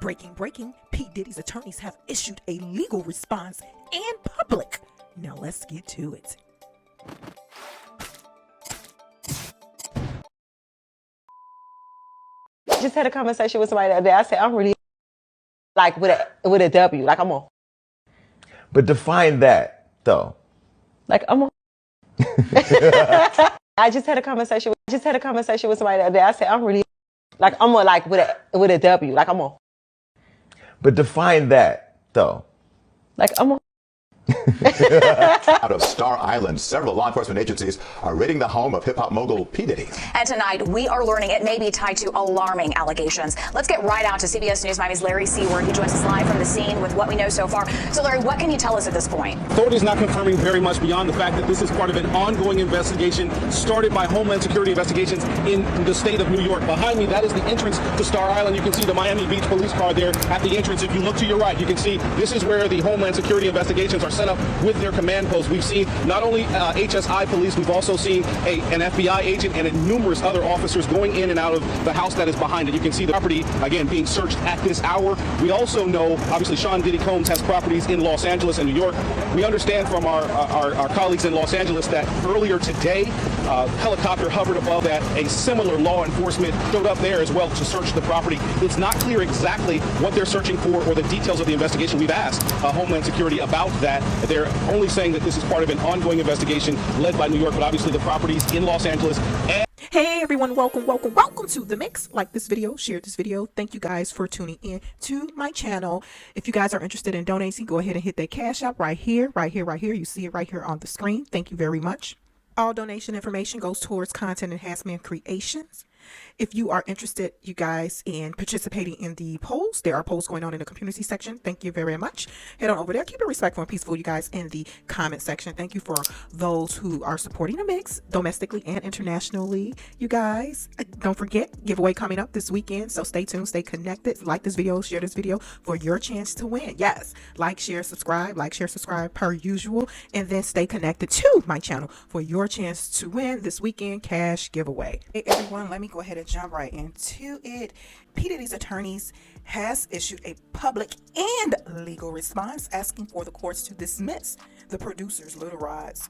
Breaking. P. Diddy's attorneys have issued a legal response in public. Now let's get to it. Just had a conversation with somebody the other day. I said, I'm really like with a W, like I'm on. But define that though. Like I'm on. I just had a conversation with somebody the other day. I said, I'm really like I'm on, like with a W, like I'm on. But define that though. Like I'm on. Out of Star Island, several law enforcement agencies are raiding the home of hip-hop mogul P. Diddy. And tonight, we are learning it may be tied to alarming allegations. Let's get right out to CBS News Miami's Larry Seward. He joins us live from the scene with what we know so far. So, Larry, what can you tell us at this point? Authorities not confirming very much beyond the fact that this is part of an ongoing investigation started by Homeland Security investigations in the state of New York. Behind me, that is the entrance to Star Island. You can see the Miami Beach police car there at the entrance. If you look to your right, you can see this is where the Homeland Security investigations are set up with their command post. We've seen not only HSI police, we've also seen an FBI agent and numerous other officers going in and out of the house that is behind it. You can see the property, again, being searched at this hour. We also know, obviously, Sean Diddy Combs has properties in Los Angeles and New York. We understand from our colleagues in Los Angeles that earlier today, a helicopter hovered above that. A similar law enforcement showed up there as well to search the property. It's not clear exactly what they're searching for or the details of the investigation. We've asked Homeland Security about that. They're only saying that this is part of an ongoing investigation led by New York, but obviously the properties in Los Angeles. Hey everyone, welcome to the mix. Like this video, share this video. Thank you guys for tuning in to my channel. If you guys are interested in donating, go ahead and hit that cash app right here. You see it right here on the screen. Thank you very much. All donation information goes towards content enhancement creations. If you are interested, you guys, in participating in the polls, there are polls going on in the community section. Thank you very much. Head on over there. Keep it respectful and peaceful, you guys, in the comment section. Thank you for those who are supporting the mix domestically and internationally, you guys. Don't forget, giveaway coming up this weekend. So stay tuned, stay connected. Like this video, share this video for your chance to win. Yes, like, share, subscribe per usual. And then stay connected to my channel for your chance to win this weekend cash giveaway. Hey everyone, let me go ahead and jump right into it. P. Diddy's attorneys has issued a public and legal response asking for the courts to dismiss the producer's Little Rod's,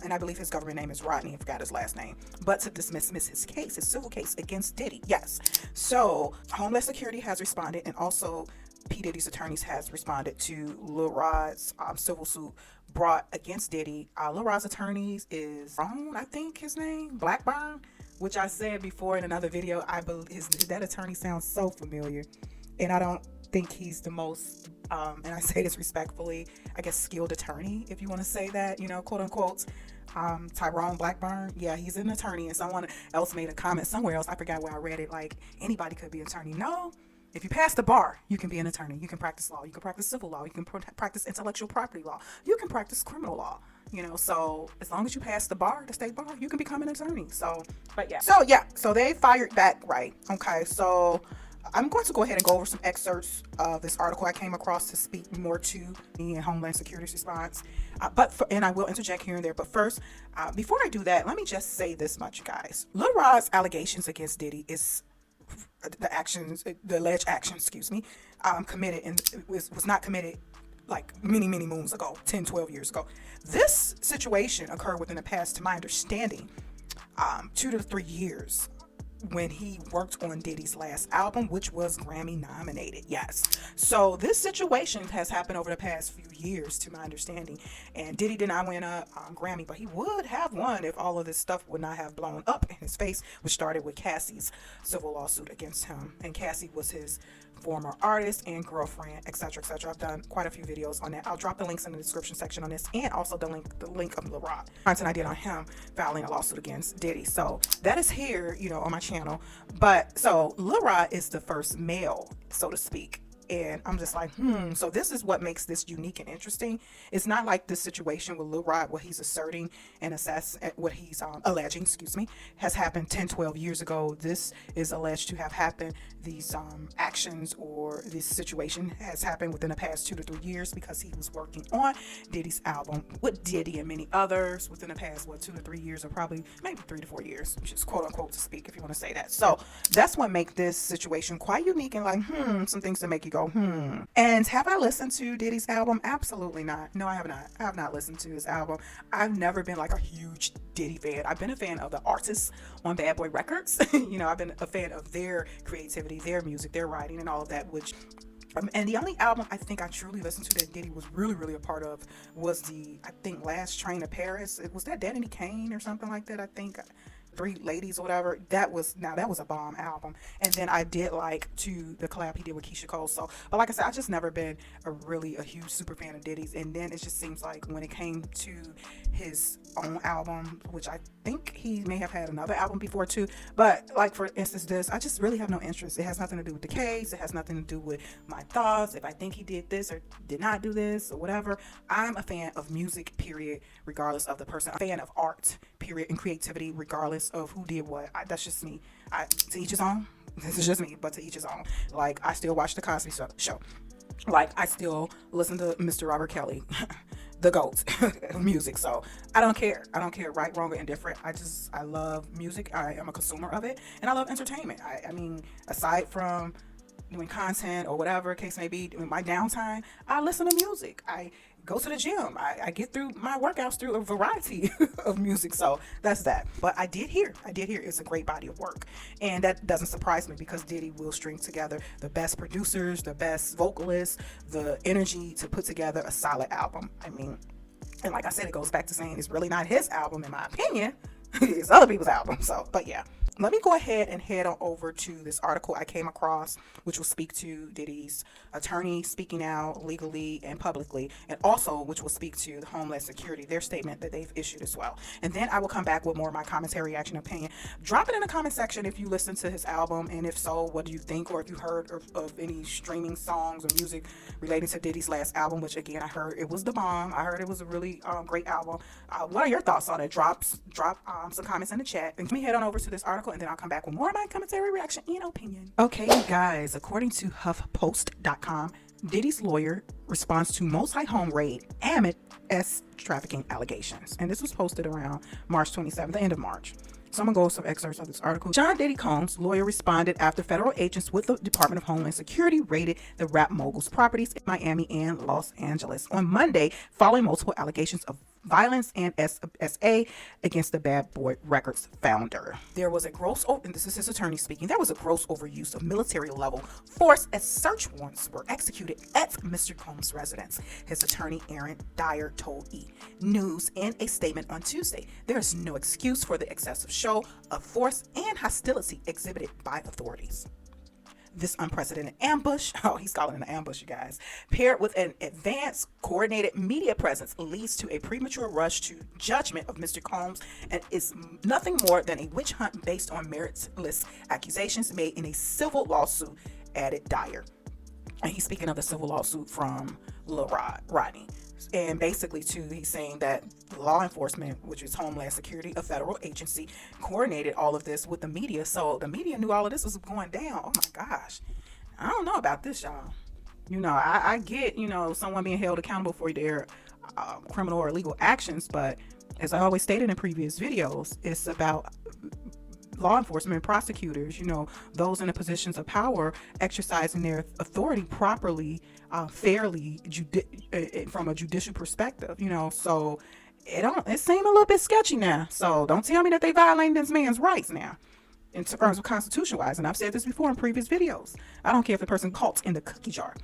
and I believe his government name is Rodney, I forgot his last name, but to dismiss his case, his civil case against Diddy. Yes. So Homeland Security has responded, and also P. Diddy's attorneys has responded to Lil Rod's civil suit brought against Diddy. Lil Rod's attorneys is Ron, I think his name, Blackburn, which I said before in another video. I believe that attorney sounds so familiar, and I don't think he's the most, and I say this respectfully, I guess skilled attorney, if you want to say that, you know, quote unquote. Tyrone Blackburn, yeah, he's an attorney, and someone else made a comment somewhere else, I forgot where I read it, like anybody could be an attorney. No, if you pass the bar, you can be an attorney. You can practice law, you can practice civil law, you can practice intellectual property law, you can practice criminal law, you know. So as long as you pass the bar, the state bar, you can become an attorney. So so they fired back, right? Okay, so I'm going to go ahead and go over some excerpts of this article I came across to speak more to me and Homeland Security's response, and I will interject here and there, but first, before I do that, let me just say this much, guys. Lil Rod's allegations against Diddy is the alleged actions, committed, and was not committed like many moons ago, 10-12 years ago. This situation occurred within the past, to my understanding, 2 to 3 years, when he worked on Diddy's last album, which was Grammy nominated. Yes. So this situation has happened over the past few years, to my understanding, and Diddy did not win a Grammy, but he would have won if all of this stuff would not have blown up in his face, which started with Cassie's civil lawsuit against him. And Cassie was his former artist and girlfriend, etc. I've done quite a few videos on that. I'll drop the links in the description section on this, and also the link of Lil Rod content I did on him filing a lawsuit against Diddy. So that is here, you know, on my channel. But so Lil Rod is the first male, so to speak, And I'm just like, so this is what makes this unique and interesting. It's not like this situation with Lil Rod, what he's asserting and what he's alleging, excuse me, has happened 10, 12 years ago. This is alleged to have happened. These actions or this situation has happened within the past 2 to 3 years because he was working on Diddy's album with Diddy and many others within the past, 2 to 3 years, or probably maybe 3 to 4 years, which is quote unquote to speak, if you want to say that. So that's what makes this situation quite unique and like, some things to make you go, And have I listened to Diddy's album? Absolutely not. No, I have not. I have not listened to his album. I've never been like a huge Diddy fan. I've been a fan of the artists on Bad Boy Records. I've been a fan of their creativity, their music, their writing, and all of that, which and the only album I think I truly listened to that Diddy was really, really a part of was I think Last Train to Paris. Was that Danny Kane or something like that? I think Three Ladies or whatever. That was a bomb album. And then I did like the collab he did with Keisha Cole. So, but like I said, I just never been a huge super fan of Diddy's. And then it just seems like when it came to his own album, which I think he may have had another album before too, but like for instance this, I just really have no interest. It has nothing to do with the case. It has nothing to do with my thoughts, if I think he did this or did not do this or whatever. I'm a fan of music, period, regardless of the person. I'm a fan of art, period, and creativity, regardless of who did what. That's just me. To each his own. This is just me, but to each his own. Like, I still watch the Cosby Show. Like, I still listen to Mr. Robert Kelly, the GOAT of music. So I don't care. I don't care, right, wrong, or indifferent. I love music. I am a consumer of it, and I love entertainment. I mean, aside from doing content or whatever case may be, in my downtime, I listen to music. I go to the gym. I get through my workouts through a variety of music. So that's that. But I did hear it's a great body of work. And that doesn't surprise me because Diddy will string together the best producers, the best vocalists, the energy to put together a solid album. I mean, and like I said, it goes back to saying it's really not his album, in my opinion. It's other people's album. So, but yeah. Let me go ahead and head on over to this article I came across, which will speak to Diddy's attorney speaking out legally and publicly, and also which will speak to the Homeland Security, their statement that they've issued as well. And then I will come back with more of my commentary, reaction, opinion. Drop it in the comment section if you listen to his album, and if so, what do you think, or if you heard of any streaming songs or music relating to Diddy's last album, which again, I heard it was the bomb. I heard it was a really great album. What are your thoughts on it? Drop some comments in the chat, and let me head on over to this article, and then I'll come back with more of my commentary, reaction, and opinion. Okay, guys, according to HuffPost.com, Diddy's lawyer responds to multi-home raid amid trafficking allegations. And this was posted around March 27th, the end of March. So I'm going to go with some excerpts of this article. John Diddy Combs' lawyer responded after federal agents with the Department of Homeland Security raided the rap mogul's properties in Miami and Los Angeles on Monday, following multiple allegations of violence and SA against the Bad Boy Records founder. There was a gross, and this is his attorney speaking, there was a gross overuse of military level force as search warrants were executed at Mr. Combs' residence. His attorney, Aaron Dyer, told E! News in a statement on Tuesday. There is no excuse for the excessive show of force and hostility exhibited by authorities. This unprecedented ambush, he's calling it an ambush, you guys, paired with an advanced coordinated media presence leads to a premature rush to judgment of Mr. Combs and is nothing more than a witch hunt based on meritless accusations made in a civil lawsuit, added Dyer. And he's speaking of the civil lawsuit from Lil Rodney. And basically, too, he's saying that law enforcement, which is Homeland Security, a federal agency, coordinated all of this with the media. So the media knew all of this was going down. Oh, my gosh. I don't know about this, y'all. I get, someone being held accountable for their criminal or illegal actions. But as I always stated in previous videos, it's about law enforcement, prosecutors, those in the positions of power exercising their authority properly, fairly, from a judicial perspective, so it seems a little bit sketchy now. So don't tell me that they violating this man's rights now in terms of constitution wise. And I've said this before in previous videos. I don't care if the person caught in the cookie jar.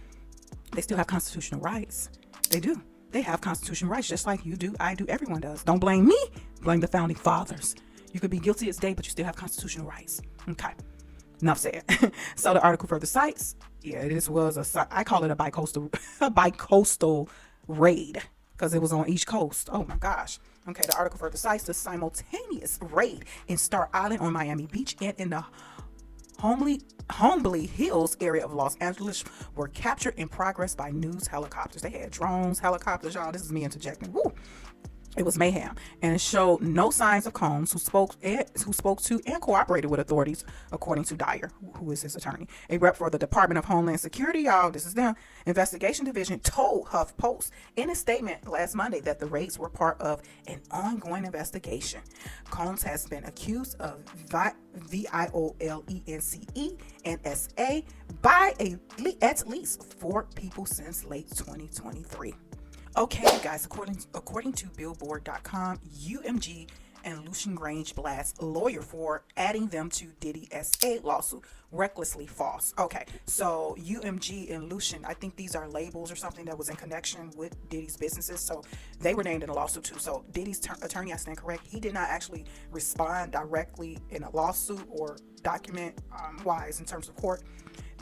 They still have constitutional rights. They do. They have constitutional rights just like you do, I do, everyone does. Don't blame me. Blame the founding fathers. You could be guilty as day, but you still have constitutional rights. Okay. Enough said. So the article further cites, this was I call it a bicoastal raid because it was on each coast. Oh my gosh. Okay. The article further cites the simultaneous raid in Star Island on Miami Beach and in the Homely Hills area of Los Angeles were captured in progress by news helicopters. They had drones, helicopters, y'all. This is me interjecting. Woo. It was mayhem, and it showed no signs of Combs, who spoke to and cooperated with authorities, according to Dyer, who is his attorney. A rep for the Department of Homeland Security, y'all, this is them, investigation division, told HuffPost in a statement last Monday that the raids were part of an ongoing investigation. Combs has been accused of violence and SA by at least 4 people since late 2023. Okay, you guys, according to Billboard.com, UMG and Lucian Grange blast lawyer for adding them to Diddy SA lawsuit, recklessly false. Okay, so UMG and Lucian, I think these are labels or something that was in connection with Diddy's businesses, so they were named in a lawsuit too. So Diddy's attorney, I stand correct, he did not actually respond directly in a lawsuit or document wise in terms of court.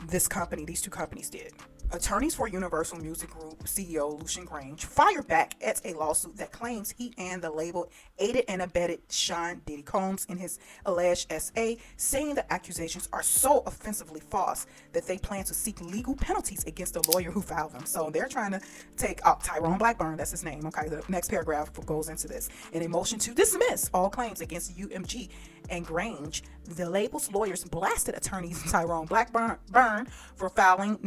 These 2 companies did. Attorneys for Universal Music Group CEO Lucian Grange fired back at a lawsuit that claims he and the label aided and abetted Sean Diddy Combs in his alleged SA, saying the accusations are so offensively false that they plan to seek legal penalties against the lawyer who filed them. So they're trying to take out Tyrone Blackburn, that's his name. Okay, the next paragraph goes into this. In a motion to dismiss all claims against UMG and Grange, the label's lawyers blasted attorneys Tyrone Blackburn for filing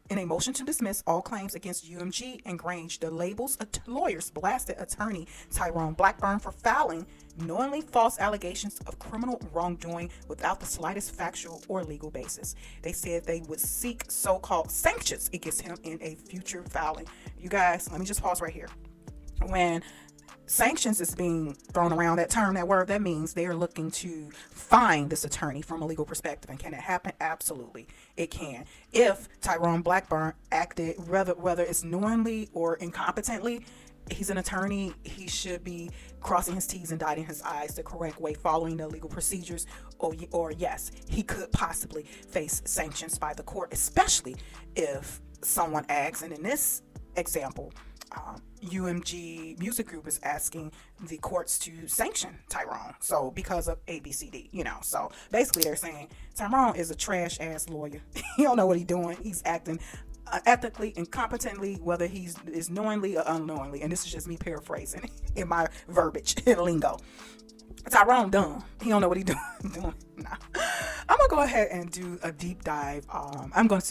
in a motion to dismiss all claims against UMG and Grange, the label's lawyers blasted attorney Tyrone Blackburn for filing knowingly false allegations of criminal wrongdoing without the slightest factual or legal basis. They said they would seek so-called sanctions against him in a future filing. You guys, let me just pause right here. When sanctions is being thrown around, that term, that word, that means they are looking to fine this attorney from a legal perspective. And can it happen? Absolutely, it can. If Tyrone Blackburn acted, whether it's knowingly or incompetently, he's an attorney, he should be crossing his T's and dotting his I's the correct way, following the legal procedures, or yes, he could possibly face sanctions by the court, especially if someone asks, and in this example, UMG Music Group is asking the courts to sanction Tyrone. So because of ABCD, so basically they're saying Tyrone is a trash ass lawyer. He don't know what he's doing. He's acting ethically, incompetently, whether is knowingly or unknowingly. And this is just me paraphrasing in my verbiage and lingo. Tyrone dumb. He don't know what he's doing. Nah. I'm gonna go ahead and do a deep dive. I'm gonna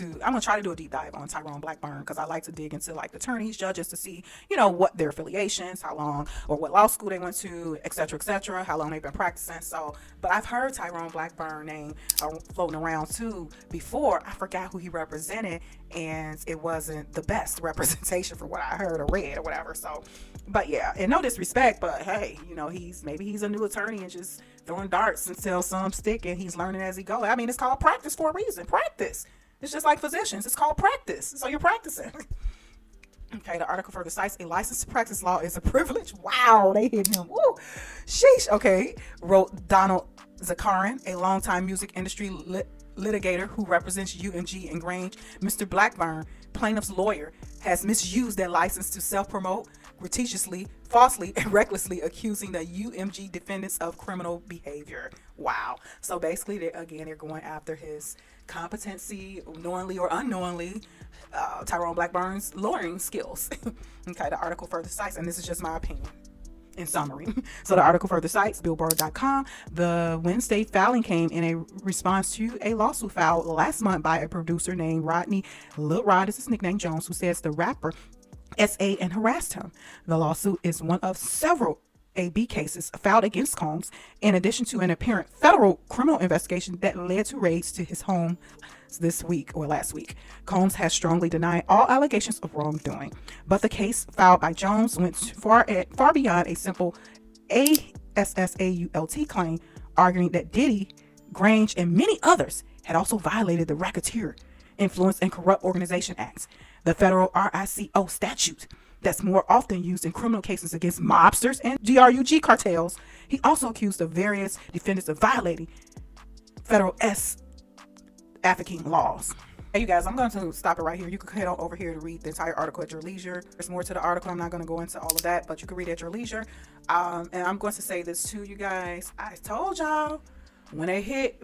try to do a deep dive on Tyrone Blackburn, because I like to dig into like attorneys, judges, to see what their affiliations, how long, or what law school they went to, etc., how long they've been practicing. So, but I've heard Tyrone Blackburn name floating around too before. I forgot who he represented, and it wasn't the best representation for what I heard or read or whatever. So, but yeah, and no disrespect, but hey, he's a new attorney and just throwing darts until some stick, and he's learning as he goes. I mean, it's called practice for a reason. Practice. It's just like physicians. It's called practice. So you're practicing. Okay, the article further cites, a license to practice law is a privilege. Wow, they hit him. Woo. Sheesh. Okay, wrote Donald Zakarin, a longtime music industry litigator who represents UMG and Grange. Mr. Blackburn, plaintiff's lawyer, has misused that license to self-promote gratuitously, falsely, and recklessly, accusing the UMG defendants of criminal behavior. Wow. So basically, they're going after his competency, knowingly or unknowingly, Tyrone Blackburn's lawyering skills. Okay, the article further cites, and this is just my opinion in summary. So the article further cites Billboard.com. The Wednesday filing came in a response to a lawsuit filed last month by a producer named Rodney, Lil Rod is his nickname, Jones, who says the rapper SA and harassed him. The lawsuit is one of several AB cases filed against Combs, in addition to an apparent federal criminal investigation that led to raids to his home last week. Combs has strongly denied all allegations of wrongdoing, but the case filed by Jones went far beyond a simple ASSAULT claim, arguing that Diddy, Grange, and many others had also violated the Racketeer, Influence, and Corrupt Organization Acts, the federal RICO statute that's more often used in criminal cases against mobsters and DRUG cartels. He also accused the various defendants of violating federal trafficking laws. Hey, you guys, I'm going to stop it right here. You can head on over here to read the entire article at your leisure. There's more to the article. I'm not going to go into all of that, but you can read it at your leisure. And I'm going to say this to you guys. I told y'all when they hit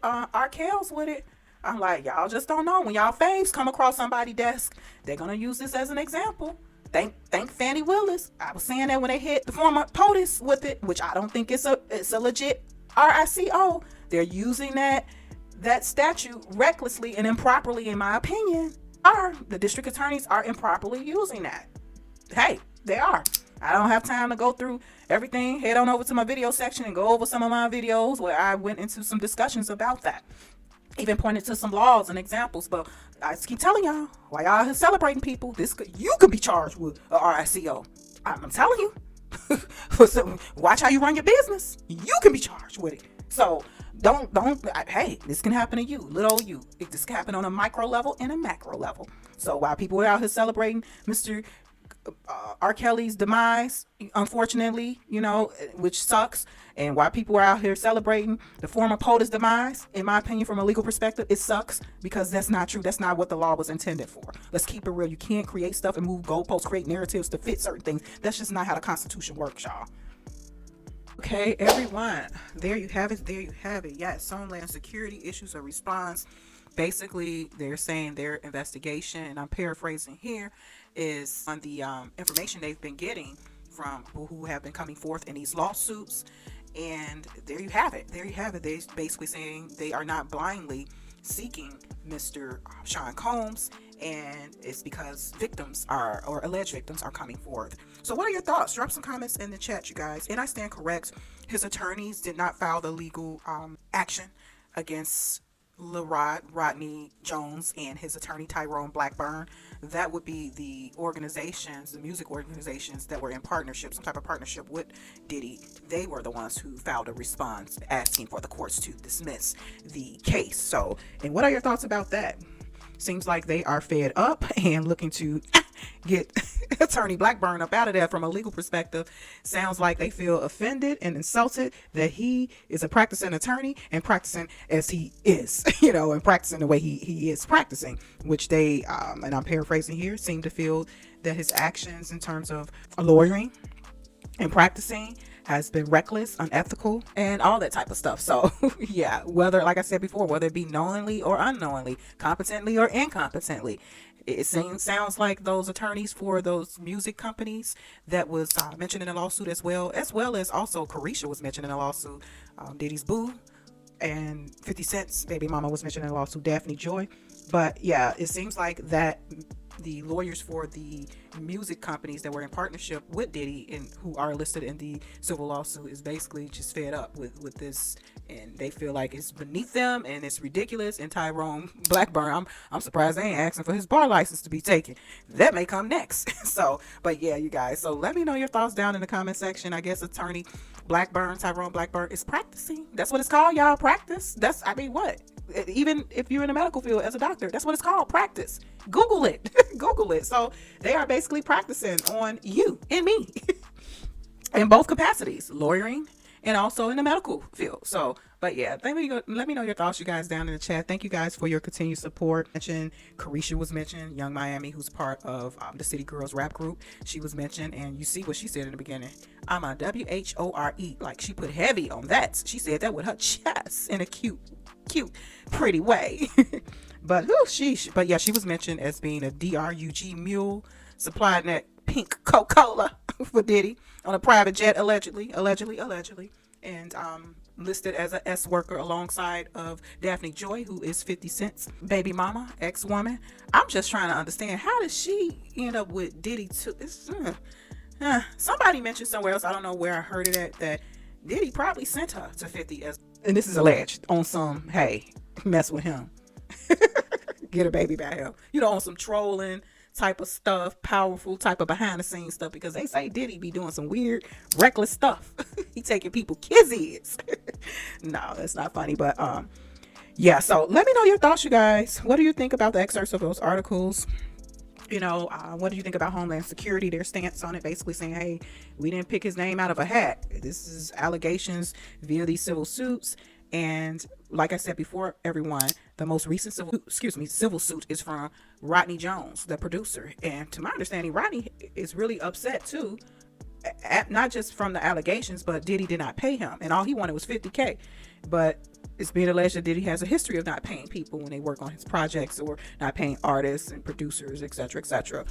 R. Kells with it, I'm like, y'all just don't know. When y'all faves come across somebody's desk, they're gonna use this as an example. Thank Fannie Willis. I was saying that when they hit the former POTUS with it, which I don't think it's a legit RICO. They're using that statute recklessly and improperly, in my opinion. The district attorneys are improperly using that. Hey, they are. I don't have time to go through everything. Head on over to my video section and go over some of my videos where I went into some discussions about that. Even pointed to some laws and examples. But I just keep telling y'all, while y'all here celebrating people, you could be charged with a RICO. I'm telling you. So watch how you run your business. You can be charged with it. So don't. Hey, this can happen to you, little you. This can happen on a micro level and a macro level. So while people are out here celebrating Mr. R. Kelly's demise, unfortunately, which sucks, and while people are out here celebrating the former POTUS demise, in my opinion, from a legal perspective, it sucks because that's not true. That's not what the law was intended for. Let's keep it real. You can't create stuff and move goalposts, create narratives to fit certain things. That's just not how the Constitution works, y'all. Okay, everyone, there you have it. Yes, Homeland Security issues a response. Basically, they're saying their investigation, and I'm paraphrasing here, is on the information they've been getting from people who have been coming forth in these lawsuits. And there you have it. They're basically saying they are not blindly seeking Mr. Sean Combs, and it's because alleged victims are coming forth. So what are your thoughts? Drop some comments in the chat, you guys. And I stand correct. His attorneys did not file the legal action against Rodney Jones and his attorney Tyrone Blackburn. That would be the music organizations that were in partnership, some type of partnership with Diddy. They were the ones who filed a response asking for the courts to dismiss the case. So, and what are your thoughts about that? Seems like they are fed up and looking to get attorney Blackburn up out of there. From a legal perspective, sounds like they feel offended and insulted that he is a practicing attorney and practicing as he is, and practicing the way he is practicing, which they, and I'm paraphrasing here, seem to feel that his actions in terms of lawyering and practicing has been reckless, unethical, and all that type of stuff. So yeah, like I said before, whether it be knowingly or unknowingly, competently or incompetently, it sounds like those attorneys for those music companies that was mentioned in a lawsuit, as well as also Carisha was mentioned in a lawsuit, Diddy's boo, and 50 Cent's baby mama was mentioned in a lawsuit, Daphne Joy. But yeah, it seems like that the lawyers for the music companies that were in partnership with Diddy and who are listed in the civil lawsuit is basically just fed up with this, and they feel like it's beneath them and it's ridiculous. And Tyrone Blackburn, I'm surprised they ain't asking for his bar license to be taken. That may come next. So, but yeah, you guys, so let me know your thoughts down in the comment section. I guess attorney Tyrone Blackburn is practicing. That's what it's called, y'all. Practice. What? Even if you're in the medical field as a doctor, that's what it's called, practice. Google it. Google it. So they are basically practicing on you and me in both capacities, lawyering and also in the medical field. So, but yeah, let me know your thoughts, you guys, down in the chat. Thank you guys for your continued support. Carisha was mentioned, Young Miami, who's part of the City Girls rap group. She was mentioned, and you see what she said in the beginning. I'm a WHORE. Like, she put heavy on that. She said that with her chest in a cute, pretty way. But yeah, she was mentioned as being a DRUG mule, supplying that pink Coca-Cola for Diddy on a private jet, allegedly, and listed as a S worker alongside of Daphne Joy, who is 50 Cent's baby mama, ex-woman. I'm just trying to understand, how did she end up with Diddy too? Somebody mentioned somewhere else, I don't know where I heard it at, that Diddy probably sent her to 50 and this is alleged, on some, hey, mess with him. Get a baby by him. On some trolling type of stuff, powerful type of behind the scenes stuff, because they say Diddy be doing some weird, reckless stuff. He taking people kids. No, that's not funny, but yeah, so let me know your thoughts, you guys. What do you think about the excerpts of those articles? What do you think about Homeland Security, their stance on it, basically saying, hey, we didn't pick his name out of a hat. This is allegations via these civil suits. And like I said before, everyone, the most recent civil suit is from Rodney Jones, the producer. And to my understanding, Rodney is really upset too, not just from the allegations, but Diddy did not pay him, and all he wanted was $50K. but it's being alleged that Diddy has a history of not paying people when they work on his projects, or not paying artists and producers, etc., etc.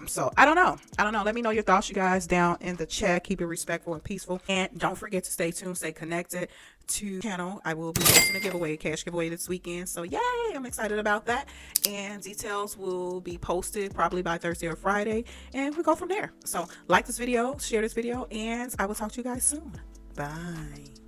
So I don't know. Let me know your thoughts, you guys, down in the chat. Keep it respectful and peaceful, and don't forget to stay tuned, stay connected to the channel. I will be hosting a giveaway, cash giveaway this weekend, so yay, I'm excited about that. And details will be posted probably by Thursday or Friday, and we'll go from there. So like this video, share this video, and I will talk to you guys soon. Bye.